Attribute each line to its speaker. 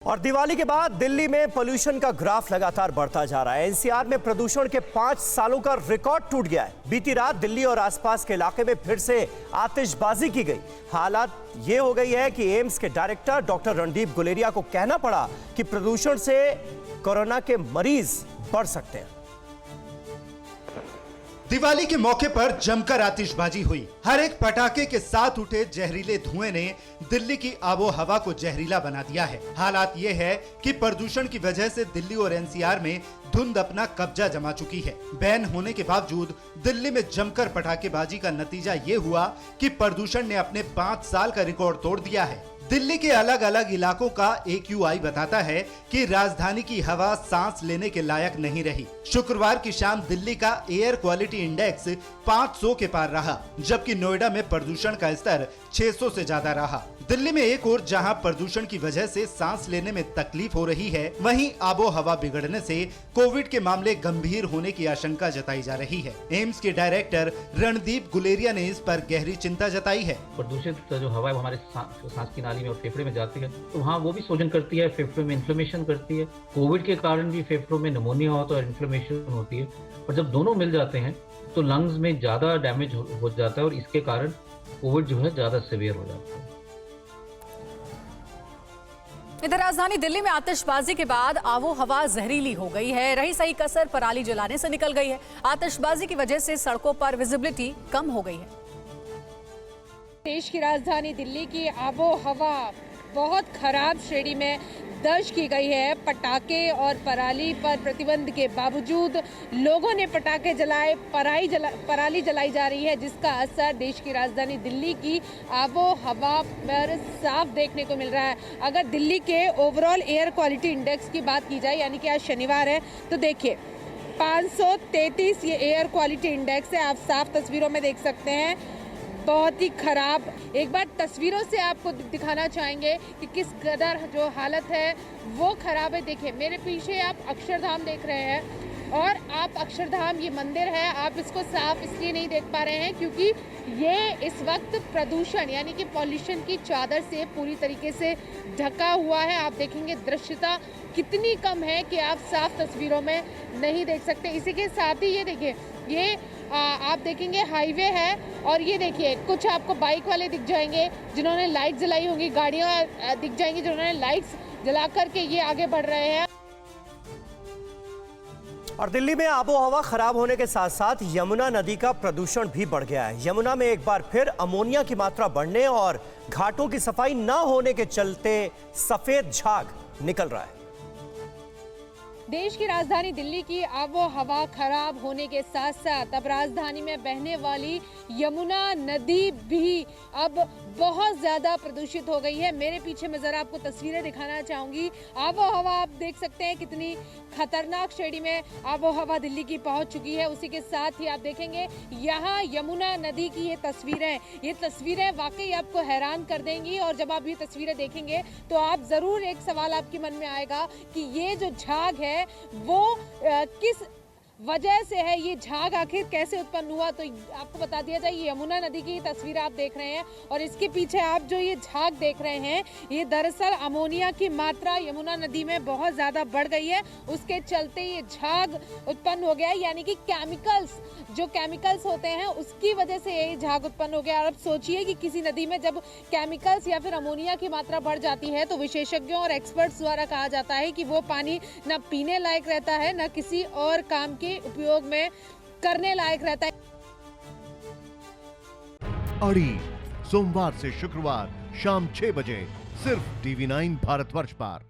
Speaker 1: और दिवाली के बाद दिल्ली में पोल्यूशन का ग्राफ लगातार बढ़ता जा रहा है। एनसीआर में प्रदूषण के 5 सालों का रिकॉर्ड टूट गया है। बीती रात दिल्ली और आसपास के इलाके में फिर से आतिशबाजी की गई। हालात ये हो गई है कि एम्स के डायरेक्टर डॉक्टर रणदीप गुलेरिया को कहना पड़ा कि प्रदूषण से कोरोना के मरीज बढ़ सकते हैं।
Speaker 2: दिवाली के मौके पर जमकर आतिशबाजी हुई। हर एक पटाखे के साथ उठे जहरीले धुएं ने दिल्ली की आबो हवा को जहरीला बना दिया है। हालात ये है कि प्रदूषण की वजह से दिल्ली और एनसीआर में धुंध अपना कब्जा जमा चुकी है। बैन होने के बावजूद दिल्ली में जमकर पटाखेबाजी का नतीजा ये हुआ कि प्रदूषण ने अपने 5 साल का रिकॉर्ड तोड़ दिया है। दिल्ली के अलग अलग इलाकों का AQI बताता है कि राजधानी की हवा सांस लेने के लायक नहीं रही। शुक्रवार की शाम दिल्ली का एयर क्वालिटी इंडेक्स 500 के पार रहा, जबकि नोएडा में प्रदूषण का स्तर 600 से ज्यादा रहा। दिल्ली में एक और जहां प्रदूषण की वजह से सांस लेने में तकलीफ हो रही है, वहीं आबो हवा बिगड़ने से कोविड के मामले गंभीर होने की आशंका जताई जा रही है। एम्स के डायरेक्टर रणदीप गुलेरिया ने इस पर गहरी चिंता जताई है।
Speaker 3: प्रदूषित जो हवा है हमारे सांस की नाली में और फेफड़े में जाती है, तो वहाँ वो भी शोषण करती है, फेफड़े में इन्फ्लेमेशन करती है। कोविड के कारण भी फेफड़ों में निमोनिया होता है, इन्फ्लेमेशन होती है। और जब दोनों मिल जाते हैं तो लंग्स में ज्यादा डैमेज हो जाता है और इसके कारण कोविड जो है ज्यादा सीवियर हो जाता है।
Speaker 4: इधर राजधानी दिल्ली में आतिशबाजी के बाद आबो हवा जहरीली हो गई है। रही सही कसर पराली जलाने से निकल गई है। आतिशबाजी की वजह से सड़कों पर विजिबिलिटी कम हो गई है।
Speaker 5: देश की राजधानी दिल्ली की आबो हवा बहुत खराब श्रेणी में दर्ज की गई है। पटाखे और पराली पर प्रतिबंध के बावजूद लोगों ने पटाखे जलाए, पराली जलाई जा रही है, जिसका असर देश की राजधानी दिल्ली की आबो हवा पर साफ देखने को मिल रहा है। अगर दिल्ली के ओवरऑल एयर क्वालिटी इंडेक्स की बात की जाए, यानी कि आज शनिवार है, तो देखिए 533 ये एयर क्वालिटी इंडेक्स है। आप साफ तस्वीरों में देख सकते हैं, बहुत ही खराब। एक बार तस्वीरों से आपको दिखाना चाहेंगे कि किस कदर जो हालत है वो खराब है। देखिए मेरे पीछे आप अक्षरधाम देख रहे हैं, और आप अक्षरधाम ये मंदिर है, आप इसको साफ इसलिए नहीं देख पा रहे हैं क्योंकि ये इस वक्त प्रदूषण यानी कि पॉल्यूशन की चादर से पूरी तरीके से ढका हुआ है। आप देखेंगे दृश्यता कितनी कम है कि आप साफ तस्वीरों में नहीं देख सकते। इसी के साथ ही ये देखिए, ये आप देखेंगे हाईवे है, और ये देखिए कुछ आपको बाइक वाले दिख जाएंगे जिन्होंने लाइट जलाई होंगी, गाड़ियां दिख जाएंगी जिन्होंने लाइट्स जला करके ये आगे बढ़ रहे हैं।
Speaker 1: और दिल्ली में आबो हवा खराब होने के साथ साथ यमुना नदी का प्रदूषण भी बढ़ गया है। यमुना में एक बार फिर अमोनिया की मात्रा बढ़ने और घाटों की सफाई न होने के चलते सफेद झाग निकल रहा है।
Speaker 5: देश की राजधानी दिल्ली की आबो हवा खराब होने के साथ साथ अब राजधानी में बहने वाली यमुना नदी भी अब बहुत ज्यादा प्रदूषित हो गई है। मेरे पीछे मैं जरा आपको तस्वीरें दिखाना चाहूंगी। आबो हवा आप देख सकते हैं कितनी खतरनाक श्रेणी में आबो हवा दिल्ली की पहुंच चुकी है। उसी के साथ ही आप देखेंगे यहाँ यमुना नदी की ये तस्वीरें वाकई आपको हैरान कर देंगी। और जब आप ये तस्वीरें देखेंगे तो आप जरूर एक सवाल आपके मन में आएगा कि ये जो झाग है वो किस वजह से है, ये झाग आखिर कैसे उत्पन्न हुआ। तो आपको बता दिया जाए, ये यमुना नदी की तस्वीर आप देख रहे हैं, और इसके पीछे आप जो ये झाग देख रहे हैं, ये दरअसल अमोनिया की मात्रा यमुना नदी में बहुत ज़्यादा बढ़ गई है। उसके चलते ये झाग उत्पन्न हो गया है, यानी कि जो केमिकल्स होते हैं उसकी वजह से ये झाग उत्पन्न हो गया। और अब सोचिए कि किसी नदी में जब केमिकल्स या फिर अमोनिया की मात्रा बढ़ जाती है तो विशेषज्ञों और एक्सपर्ट्स द्वारा कहा जाता है कि वो पानी न पीने लायक रहता है, न किसी और काम के उपयोग में करने लायक रहता है।
Speaker 6: अड़ी सोमवार से शुक्रवार शाम 6 बजे सिर्फ TV9 भारतवर्ष पर।